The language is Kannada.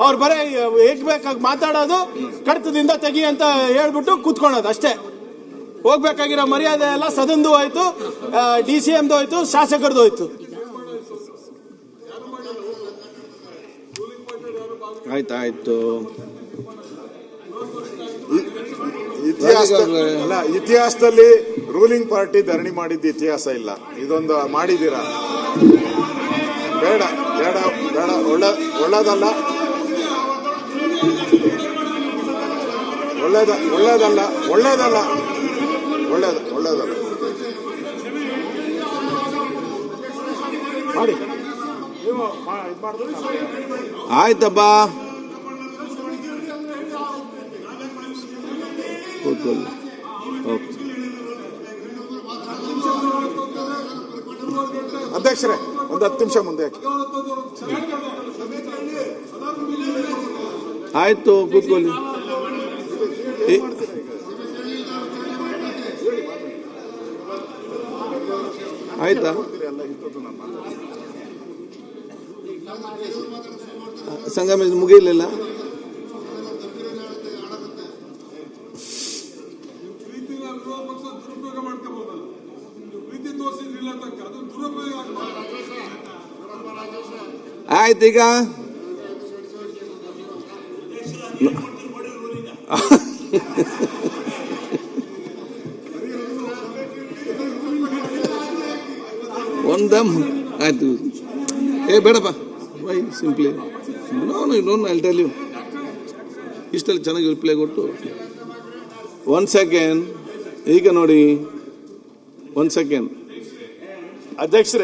ಅವ್ರು ಬರೀ ಹೇಗ್ ಬೇಕಾಗಿ ಮಾತಾಡೋದು, ಕಡತದಿಂದ ತೆಗಿ ಅಂತ ಹೇಳ್ಬಿಟ್ಟು ಕೂತ್ಕೊಳ್ಳೋದು ಅಷ್ಟೇ. ಹೋಗ್ಬೇಕಾಗಿರೋ ಮರ್ಯಾದೆ ಎಲ್ಲ ಸದನದ್ದು ಹೋಯ್ತು, DCMದು ಹೋಯ್ತು, ಶಾಸಕರದು ಹೋಯ್ತು. ಆಯ್ತಾಯ್ತು. ಇತಿಹಾಸದಲ್ಲಿ ರೂಲಿಂಗ್ ಪಾರ್ಟಿ ಧರಣಿ ಮಾಡಿದ್ದು ಇತಿಹಾಸ ಇಲ್ಲ. ಇದೊಂದು ಮಾಡಿದ್ದೀರಾ? ಬೇಡ ಬೇಡ ಬೇಡ, ಒಳ್ಳೇದಲ್ಲ, ಒಳ್ಳೇದಲ್ಲ, ಒಳ್ಳೇದಲ್ಲ, ಒಳ್ಳೇದಲ್ಲ ಮಾಡಿ. ಆಯ್ತಪ್ಪ, ಕೂತ್ಕೊಳ್ಳಿ. ಓಕೆ ಅಧ್ಯಕ್ಷರೇ, ಒಂದು 10 ನಿಮಿಷ ಮುಂದೆ ಹಾಕಿ. ಆಯ್ತು, ಕೂತ್ಕೊಳ್ಳಿ. ಆಯ್ತಾ? ಸಂಗಮ ಮುಗಿಯಲಿಲ್ಲ. ಆಯ್ತು, ಈಗ ಒಂದಮ್ ಆಯ್ತು. ಬೇಡಪ್ಪ, why simply I tell you. ಇಷ್ಟಲ್ಲಿ ಚೆನ್ನಾಗಿ ರಿಪ್ಲೈ ಕೊಟ್ಟು 1 ಸೆಕೆಂಡ್. ಈಗ ನೋಡಿ, 1 ಸೆಕೆಂಡ್ ಅಧ್ಯಕ್ಷರೇ.